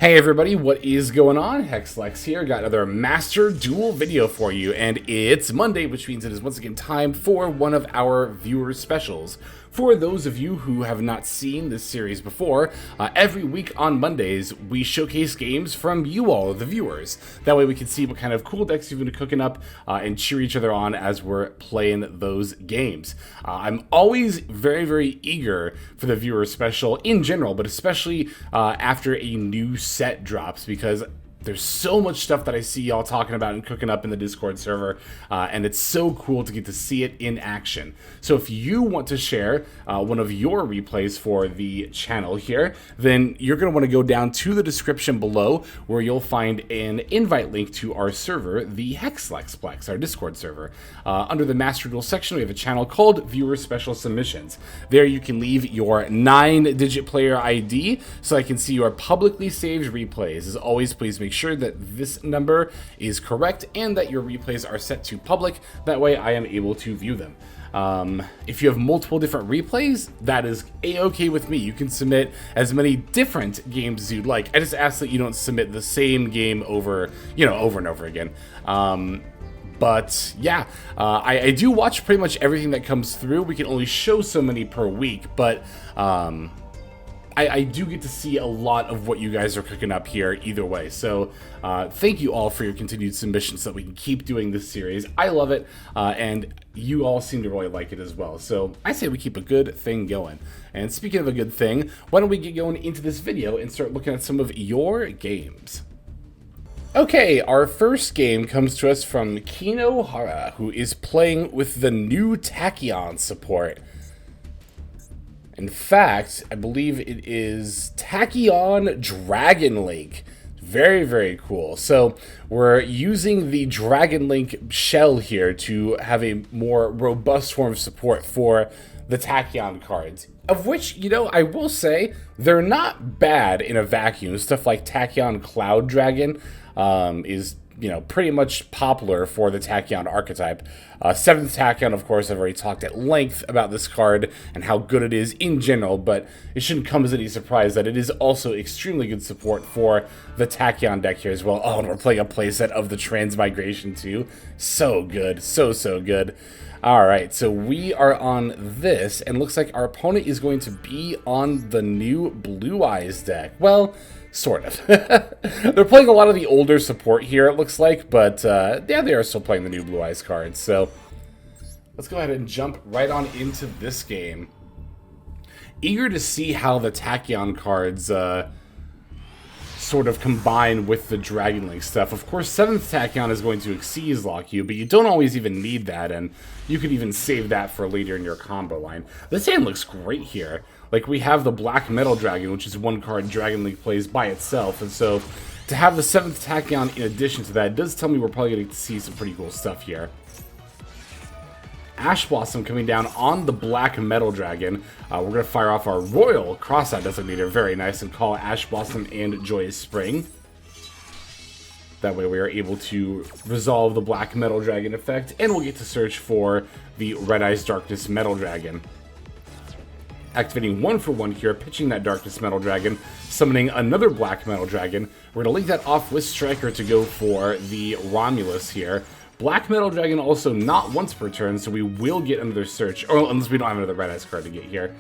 Hey everybody, what is going on? Hexlex here, got another Master Duel video for you, and it's Monday, which means it is once again time for one of our viewer specials. For those of you who have not seen this series before, every week on Mondays, we showcase games from you all, the viewers. That way we can see what kind of cool decks you've been cooking up and cheer each other on as we're playing those games. I'm always very eager for the viewer special in general, but especially after a new set drops, because there's so much stuff that I see y'all talking about and cooking up in the Discord server, and it's so cool to get to see it in action. So if you want to share one of your replays for the channel here, then you're going to want to go down to the description below where you'll find an invite link to our server, the Hexlexplex, our Discord server. Under the Master Duel section, we have a channel called Viewer Special Submissions. There you can leave your 9-digit player ID so I can see your publicly saved replays. As always, please make sure that this number is correct and that your replays are set to public. That way I am able to view them. If you have multiple different replays, that is a-okay with me. You can submit as many different games as you'd like. I just ask that you don't submit the same game over and over again. But yeah, I do watch pretty much everything that comes through. We can only show so many per week, but I do get to see a lot of what you guys are cooking up here either way. So thank you all for your continued submissions so that we can keep doing this series. I love it, and you all seem to really like it as well. So I say we keep a good thing going. And speaking of a good thing, why don't we get going into this video and start looking at some of your games. Okay, our first game comes to us from Kino Hara, who is playing with the new Tachyon support. In fact, I believe it is Tachyon Dragon Link. Very cool. So we're using the Dragon Link shell here to have a more robust form of support for the Tachyon cards, of which, I will say, they're not bad in a vacuum. Stuff like Tachyon Cloud Dragon is pretty much popular for the Tachyon archetype. 7th Tachyon, of course, I've already talked at length about this card and how good it is in general, but it shouldn't come as any surprise that it is also extremely good support for the Tachyon deck here as well. Oh, and we're playing a playset of the Transmigration too. So good. So good. Alright, so we are on this, and looks like our opponent is going to be on the new Blue Eyes deck. Well, sort of. They're playing a lot of the older support here, it looks like, but yeah, they are still playing the new Blue Eyes cards. So let's go ahead and jump right on into this game. Eager to see how the Tachyon cards sort of combine with the Dragon Link stuff. Of course, 7th Tachyon is going to Xyz lock you, but you don't always even need that, and you could even save that for later in your combo line. This hand looks great here. Like, we have the Black Metal Dragon, which is one card Dragon Link plays by itself, and so to have the 7th Tachyon in addition to that does tell me we're probably going to see some pretty cool stuff here. Ash Blossom coming down on the Black Metal Dragon. We're going to fire off our Royal Crossout Designator, very nice, and call Ash Blossom and Joyous Spring. That way we are able to resolve the Black Metal Dragon effect, and we'll get to search for the Red Eyes Darkness Metal Dragon. Activating 1-for-1 here, pitching that Darkness Metal Dragon, summoning another Black Metal Dragon. We're going to link that off with Striker to go for the Romulus here. Black Metal Dragon also not once per turn, so we will get another search, or unless we don't have another Red Eyes card to get here.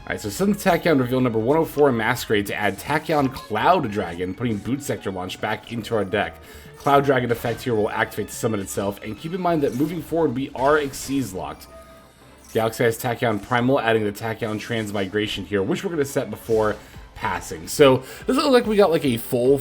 Alright, so 7th Tachyon reveal number 104 Masquerade to add Tachyon Cloud Dragon, putting Boot Sector Launch back into our deck. Cloud Dragon effect here will activate to summon itself, and keep in mind that moving forward we are Xyz locked. Galaxy Eyes Tachyon Primal, adding the Tachyon Transmigration here, which we're going to set before passing. So this looks like we got like a full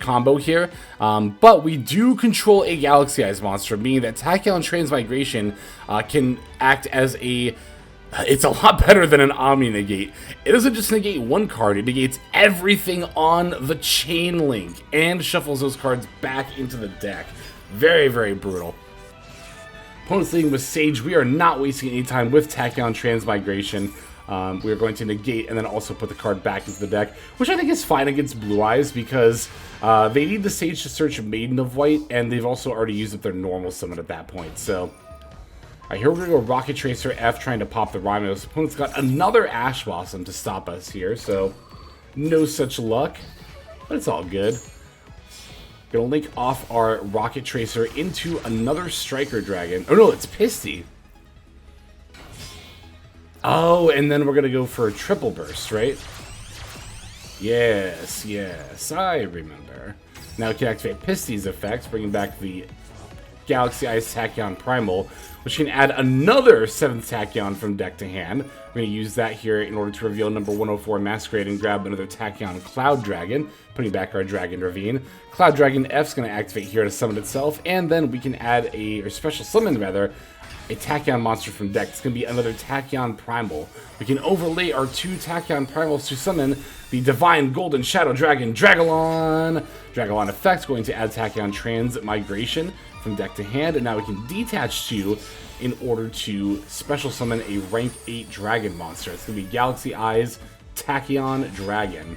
combo here, but we do control a Galaxy Eyes monster, meaning that Tachyon Transmigration can act as it's a lot better than an Omni Negate. It doesn't just negate one card, it negates everything on the Chain Link and shuffles those cards back into the deck. Very brutal. Opponent's leading with Sage. We are not wasting any time with Tachyon Transmigration. We are going to negate and then also put the card back into the deck, which I think is fine against Blue Eyes because they need the Sage to search Maiden of White, and they've also already used up their normal summon at that point. So, alright, here we're going to go Rocket Tracer F, trying to pop the Romulus. Opponent's got another Ash Blossom to stop us here, so No such luck, but it's all good. Gonna link off our Rocket Tracer into another Striker Dragon. Oh no, it's Pisty. Oh, and then we're gonna go for a Triple Burst, right? Yes, yes, I remember. Now we can activate Pisty's effect, bringing back the Galaxy Ice Tachyon Primal, which can add another 7th Tachyon from deck to hand. We're going to use that here in order to reveal number 104 Masquerade and grab another Tachyon Cloud Dragon, putting back our Dragon Ravine. Cloud Dragon F's going to activate here to summon itself, and then we can add or special summon rather, a Tachyon monster from deck. It's going to be another Tachyon Primal. We can overlay our 2 Tachyon Primals to summon the Divine Golden Shadow Dragon Dragalon. Dragalon effect going to add Tachyon Transmigration from deck to hand, and now we can detach 2 in order to special summon a rank 8 dragon monster. It's going to be Galaxy Eyes Tachyon Dragon.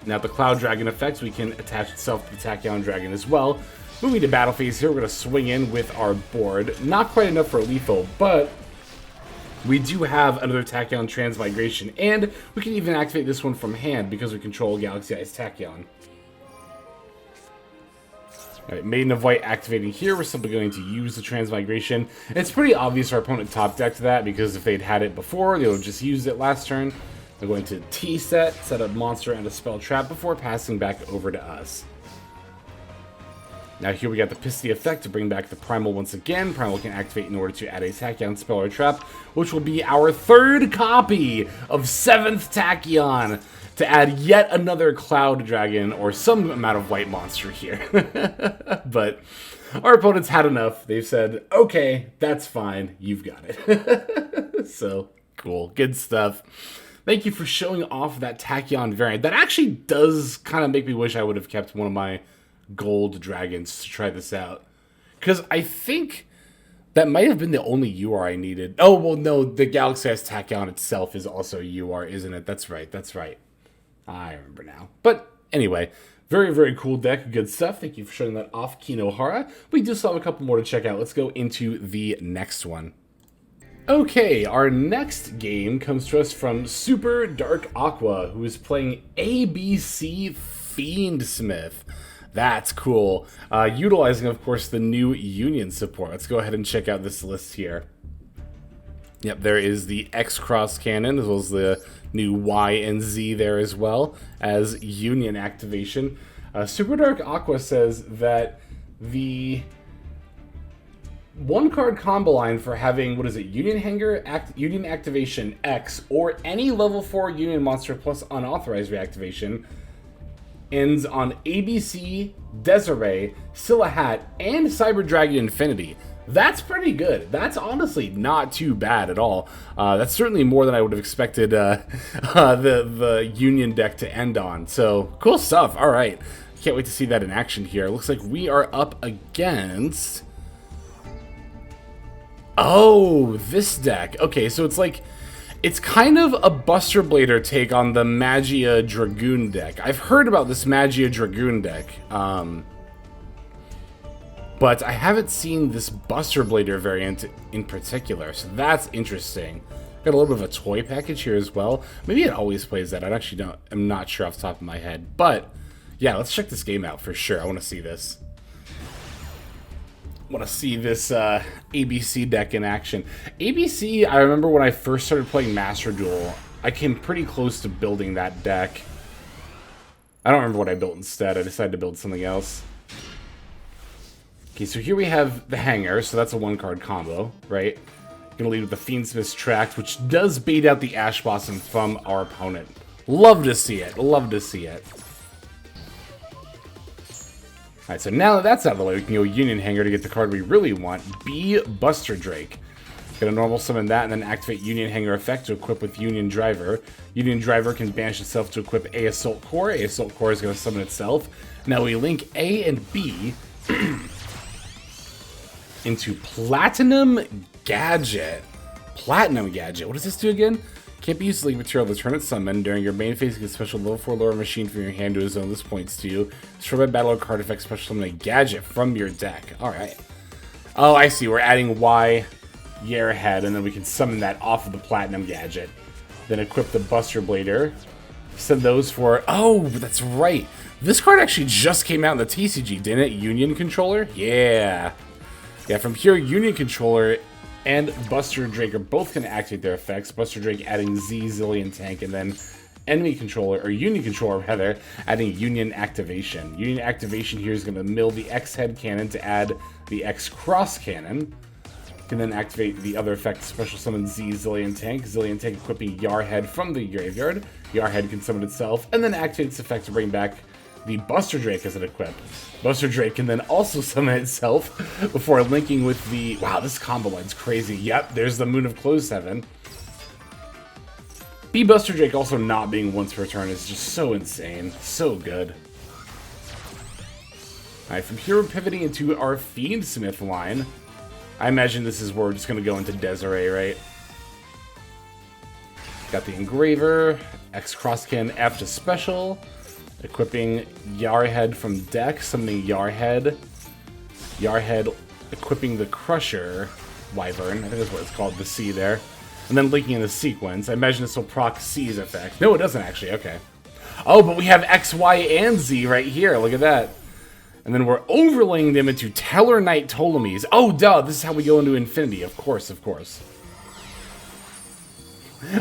Now the Cloud Dragon effects, we can attach itself to the Tachyon Dragon as well. Moving to battle phase here, we're going to swing in with our board. Not quite enough for lethal, but we do have another Tachyon Transmigration, and we can even activate this one from hand because we control Galaxy Eyes Tachyon. Alright, Maiden of White activating here. We're simply going to use the Transmigration. It's pretty obvious our opponent top decked that, because if they'd had it before, they would have just used it last turn. They're going to set a monster and a spell trap before passing back over to us. Now here we got the Pisty effect to bring back the Primal once again. Primal can activate in order to add a Tachyon spell or trap, which will be our 3rd copy of 7th Tachyon, to add yet another Cloud Dragon or some amount of white monster here. But our opponents had enough. They've said, okay, that's fine. You've got it. So, cool. Good stuff. Thank you for showing off that Tachyon variant. That actually does kind of make me wish I would have kept one of my gold dragons to try this out. Because I think that might have been the only UR I needed. Oh, well, no, the Galaxy Eyes Tachyon itself is also UR, isn't it? That's right, that's right. I remember now. But anyway, very, very cool deck. Good stuff. Thank you for showing that off, Kinohara. We do still have a couple more to check out. Let's go into the next one. Okay, our next game comes to us from Super Dark Aqua, who is playing ABC Fiendsmith. That's cool. Utilizing, of course, the new Union support. Let's go ahead and check out this list here. Yep, there is the X-Cross Cannon, as well as the new Y and Z there as well as Union activation. Super Dark Aqua says that the 1-card combo line for having, what is it, Union Hanger, Union Activation X, or any level 4 Union monster plus unauthorized reactivation ends on ABC, Desiree, Silahat, and Cyber Dragon Infinity. That's pretty good. That's honestly not too bad at all. That's certainly more than I would have expected the Union deck to end on. So, cool stuff. All right. Can't wait to see that in action here. Looks like we are up against... Oh, this deck. Okay, so it's like... It's kind of a Buster Blader take on the Magia Dragoon deck. I've heard about this Magia Dragoon deck. But I haven't seen this Buster Blader variant in particular, so that's interesting. Got a little bit of a toy package here as well. Maybe it always plays that. I'm not sure off the top of my head. But, yeah, let's check this game out for sure. I want to see this. I want to see this ABC deck in action. ABC, I remember when I first started playing Master Duel, I came pretty close to building that deck. I don't remember what I built instead. I decided to build something else. Okay, so here we have the Hanger, so that's a 1-card combo, right? Gonna lead with the Fiendsmith's Tract, which does bait out the Ash Blossom from our opponent. Love to see it. Love to see it. Alright, so now that that's out of the way, we can go Union Hanger to get the card we really want. B Buster Drake. Gonna normal summon that and then activate Union Hanger effect to equip with Union Driver. Union Driver can banish itself to equip A Assault Core. A Assault Core is gonna summon itself. Now we link A and B into Platinum Gadget. Platinum Gadget. What does this do again? Can't be used as league material to turn its summon. During your main phase, you get special level 4 lower machine from your hand to a zone this points to you. Destroy by battle or card effect, special summon a gadget from your deck. Alright. Oh, I see. We're adding Y Yearhead, and then we can summon that off of the Platinum Gadget. Then equip the Buster Blader Send those for... Oh, that's right. This card actually just came out in the TCG, didn't it? Union Controller? Yeah. Yeah, from here, Union Controller and Buster Drake are both going to activate their effects. Buster Drake adding Z, Zillion Tank, and then Enemy Controller, or Union Controller rather, adding Union Activation. Union Activation here is going to mill the X Head Cannon to add the X Cross Cannon. Can then activate the other effect, Special Summon Z, Zillion Tank. Zillion Tank equipping Yarhead from the graveyard. Yarhead can summon itself, and then activate its effect to bring back the Buster Drake as an equip. Buster Drake can then also summon itself before linking with the... Wow, this combo line's crazy. Yep, there's the Moon of Close 7. B Buster Drake also not being once per turn is just so insane. So good. Alright, from here we're pivoting into our Fiendsmith line. I imagine this is where we're just going to go into Desiree, right? Got the Engraver, X Crosscan F to Special, equipping Yarhead from deck, summoning Yarhead. Yarhead equipping the Crusher Wyvern, I think that's what it's called, the C there. And then linking in the sequence. I imagine this will proc C's effect. No, it doesn't actually, okay. Oh, but we have X, Y, and Z right here, look at that. And then we're overlaying them into Tellarknight Ptolemies. Oh, duh, this is how we go into Infinity. Of course, of course.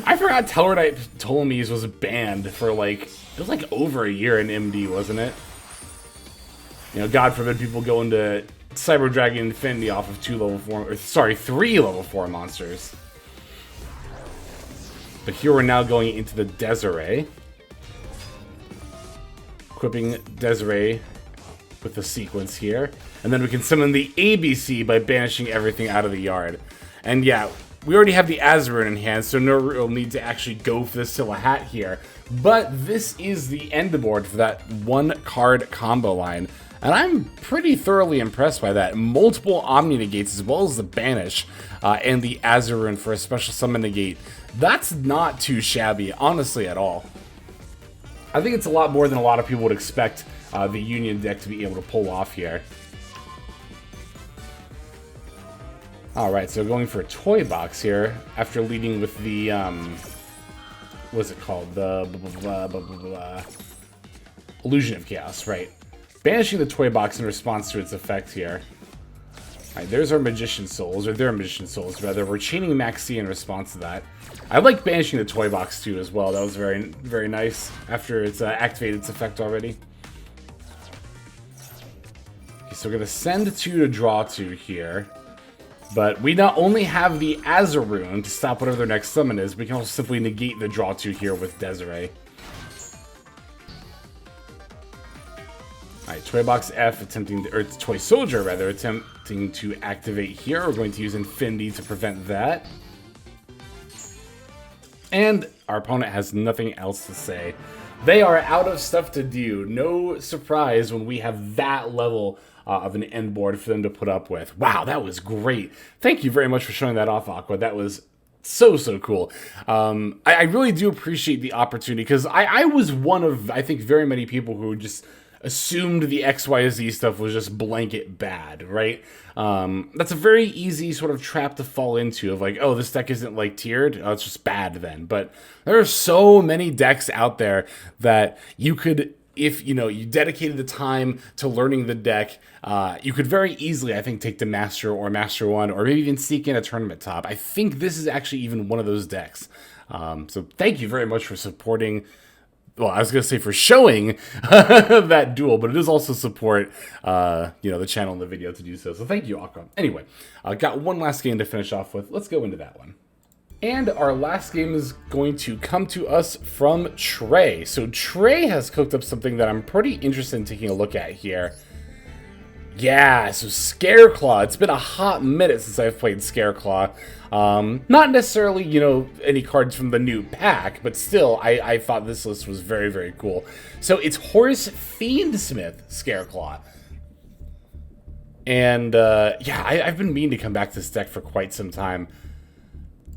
I forgot Tellarknight Ptolemies was banned for, like, it was like over a year in MD, wasn't it? You know, God forbid people go into Cyber Dragon Infinity off of 3 level 4 monsters. But here we're now going into the Desiree. Equipping Desiree with the sequence here. And then we can summon the ABC by banishing everything out of the yard. And yeah, we already have the Azarun in hand, so no real need to actually go for the Scylla Hat here. But this is the end board for that one card combo line. And I'm pretty thoroughly impressed by that. Multiple Omni Negates as well as the Banish and the Azarun for a special summon negate. That's not too shabby, honestly, at all. I think it's a lot more than a lot of people would expect the Union deck to be able to pull off here. Alright, so going for a toy box here, after leading with the, what's it called? The Illusion of Chaos, right. Banishing the toy box in response to its effect here. Alright, there's our Magician Souls, or their Magician Souls, rather. We're chaining Maxi in response to that. I like banishing the toy box, too, as well. That was very, very nice, after it's activated its effect already. Okay, so we're going to send 2 to draw 2 here. But we not only have the Azarun to stop whatever their next summon is, we can also simply negate the draw 2 here with Desiree. Alright, Toy Box F attempting to, or Toy Soldier rather, attempting to activate here. We're going to use Infinity to prevent that. And our opponent has nothing else to say. They are out of stuff to do. No surprise when we have that level of an end board for them to put up with. Wow, that was great. Thank you very much for showing that off, Aqua. That was so cool. I really do appreciate the opportunity, because I was one of, I think, very many people who just assumed the XYZ stuff was just blanket bad, right? That's a very easy sort of trap to fall into of like, oh, this deck isn't like tiered, oh, it's just bad then. But there are so many decks out there that you could, if you know, you dedicated the time to learning the deck, you could very easily, I think, take to Master or Master 1, or maybe even sneak in a tournament top. I think this is actually even one of those decks. So thank you very much for supporting. Well, I was going to say for showing that duel, but it is also support, you know, the channel and the video to do so. So thank you, Aqua. Anyway, got one last game to finish off with. Let's go into that one. And our last game is going to come to us from Trey. So Trey has cooked up something that I'm pretty interested in taking a look at here. Yeah, so Scareclaw. It's been a hot minute since I've played Scareclaw. Not necessarily, you know, any cards from the new pack, but still, I thought this list was very cool. So it's Horus Fiendsmith Scareclaw. And, yeah, I've been meaning to come back to this deck for quite some time.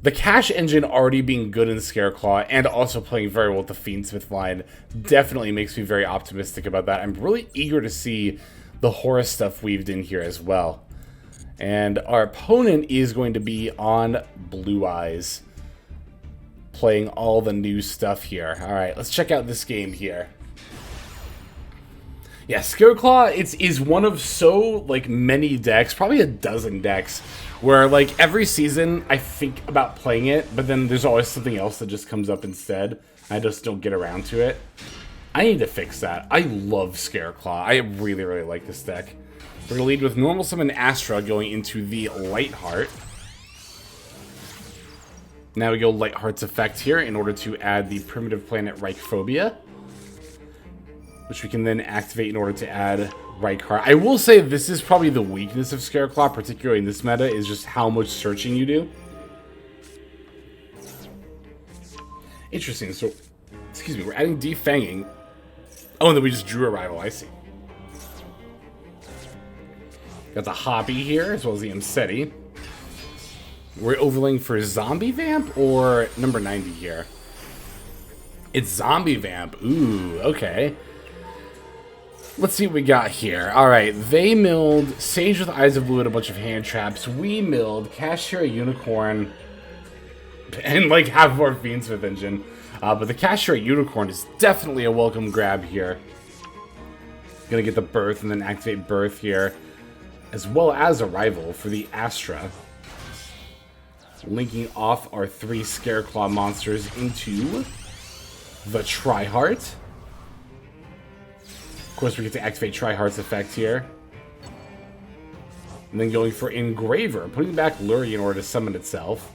The cash engine already being good in Scareclaw and also playing very well with the Fiendsmith line definitely makes me very optimistic about that. I'm really eager to see the Horus stuff weaved in here as well. And our opponent is going to be on Blue Eyes. playing all the new stuff here. All right, let's check out this game here. Yeah, Scareclaw is one of so, like, many decks, probably a dozen decks, where, like, every season I think about playing it, but then there's always something else that just comes up instead. I just don't get around to it. I need to fix that. I love Scareclaw. I really, really like this deck. We're going to lead with Normal Summon Astra going into the Lightheart. Now we go Lightheart's effect here in order to add the Primitive Planet Reichphobia, which we can then activate in order to add Reikheart. I will say this is probably the weakness of Scareclaw, particularly in this meta, is just how much searching you do. Interesting, so, excuse me, we're adding Defanging. Oh, and then we just drew a rival, I see. Got the Hobby here, as well as the Imseti. We're overlaying for Zombie Vamp or number 90 here? It's Zombie Vamp. Ooh, okay. Let's see what we got here. Alright, they milled Sage with Eyes of Blue and a bunch of hand traps. We milled Cashier Unicorn and like half of our Fiendsmith engine. But the Cashier Unicorn is definitely a welcome grab here. Gonna get the Birth and then activate Birth here, as well as a rival for the Astra. Linking off our 3 Scareclaw monsters into the Triheart. Of course, we get to activate Triheart's effect here. And then going for Engraver, putting back Lurie in order to summon itself.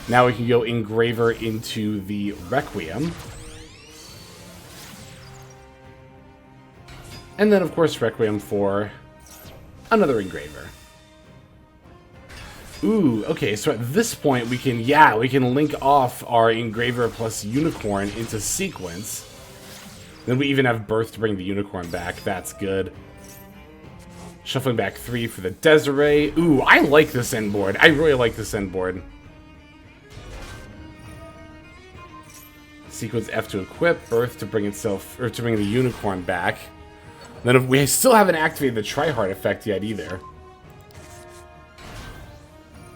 Now we can go Engraver into the Requiem. And then, of course, Requiem for another Engraver. Ooh, okay, so at this point we can link off our Engraver plus Unicorn into sequence. Then we even have Birth to bring the Unicorn back. That's good. Shuffling back 3 for the Desiree. Ooh, I like this end board. I really like this end board. Sequence F to equip. Birth to bring itself, or to bring the Unicorn back. Then if we still haven't activated the Triheart effect yet either.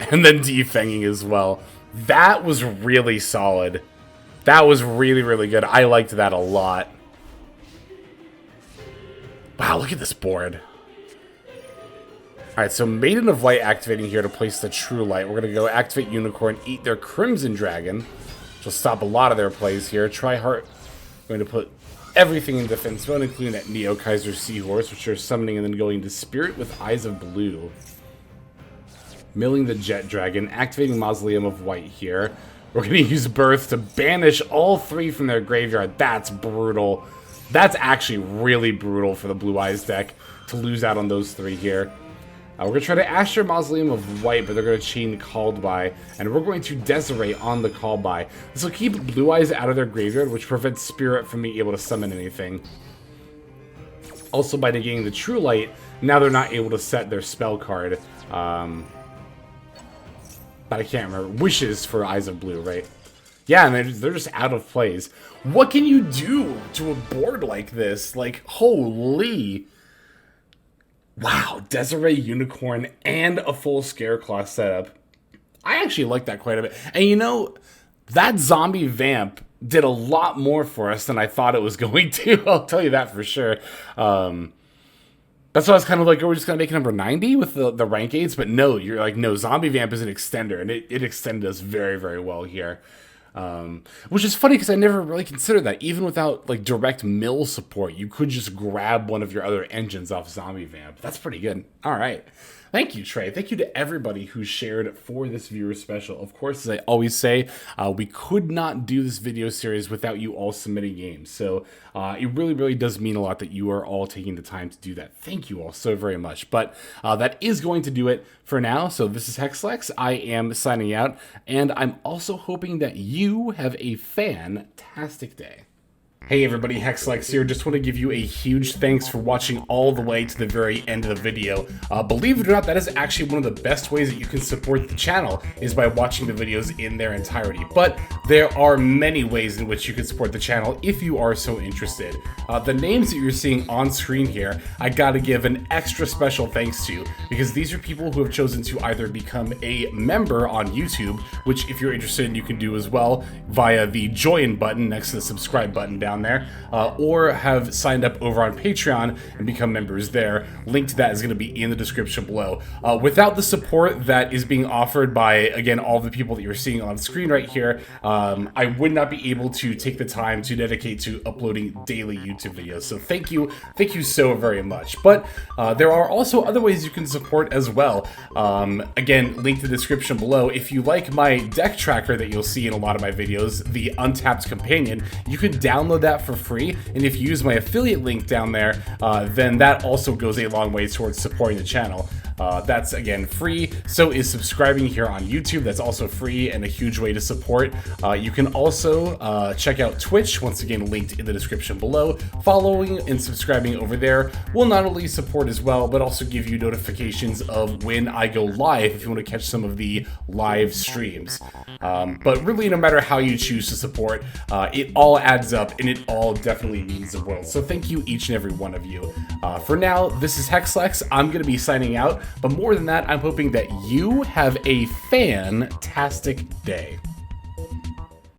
And then Defanging as well. That was really solid. That was really, really good. I liked that a lot. Wow, look at this board. Alright, so Maiden of Light activating here to place the True Light. We're going to go activate Unicorn, eat their Crimson Dragon, which will stop a lot of their plays here. Triheart, going to put everything in defense mode, including that Neo Kaiser Seahorse, which you're summoning, and then going to Spirit with Eyes of Blue. Milling the Jet Dragon, activating Mausoleum of White here. We're going to use Birth to banish all 3 from their graveyard. That's brutal. That's actually really brutal for the Blue Eyes deck to lose out on those 3 here. We're going to try to Asher Mausoleum of White, but they're going to chain Called By, and we're going to Desiree on the Call By. This will keep Blue Eyes out of their graveyard, which prevents Spirit from being able to summon anything. Also, by negating the True Light, now they're not able to set their spell card. But I can't remember. Wishes for Eyes of Blue, right? Yeah, and they're just out of plays. What can you do to a board like this? Like, holy... Wow, Desiree, Unicorn, and a full Scareclaw setup. I actually like that quite a bit. And you know, that Zombie Vamp did a lot more for us than I thought it was going to. I'll tell you that for sure. That's why I was kind of like, are we just going to make it number 90 with the rank aids? But no, you're like, no, Zombie Vamp is an extender, and it extended us very, very well here. Which is funny because I never really considered that. Even without like direct mill support, you could just grab one of your other engines off Zombie Vamp. That's pretty good. All right. Thank you, Trey. Thank you to everybody who shared for this viewer special. Of course, as I always say, we could not do this video series without you all submitting games. So it really, really does mean a lot that you are all taking the time to do that. Thank you all so very much. But that is going to do it for now. So this is Hexlex. I am signing out. And I'm also hoping that you have a fantastic day. Hey everybody, Hexlex here. Just want to give you a huge thanks for watching all the way to the very end of the video. Believe it or not, that is actually one of the best ways that you can support the channel, is by watching the videos in their entirety. But there are many ways in which you can support the channel if you are so interested. The names that you're seeing on screen here, I gotta give an extra special thanks to, because these are people who have chosen to either become a member on YouTube, which if you're interested you can do as well via the join button next to the subscribe button down there, or have signed up over on Patreon and become members there. Link to that is going to be in the description below. Without the support that is being offered by, again, all the people that you're seeing on screen right here, I would not be able to take the time to dedicate to uploading daily YouTube videos. So thank you so very much. But there are also other ways you can support as well. Again, link to the description below. If you like my deck tracker that you'll see in a lot of my videos, the Untapped Companion, you can download that for free, and if you use my affiliate link down there, then that also goes a long way towards supporting the channel. That's, again, free. So is subscribing here on YouTube. That's also free and a huge way to support. You can also check out Twitch, once again linked in the description below. Following and subscribing over there will not only support as well, but also give you notifications of when I go live if you want to catch some of the live streams. But really, no matter how you choose to support, it all adds up and it all definitely means the world. So thank you, each and every one of you. For now, this is Hexlex. I'm going to be signing out. But more than that, I'm hoping that you have a fantastic day.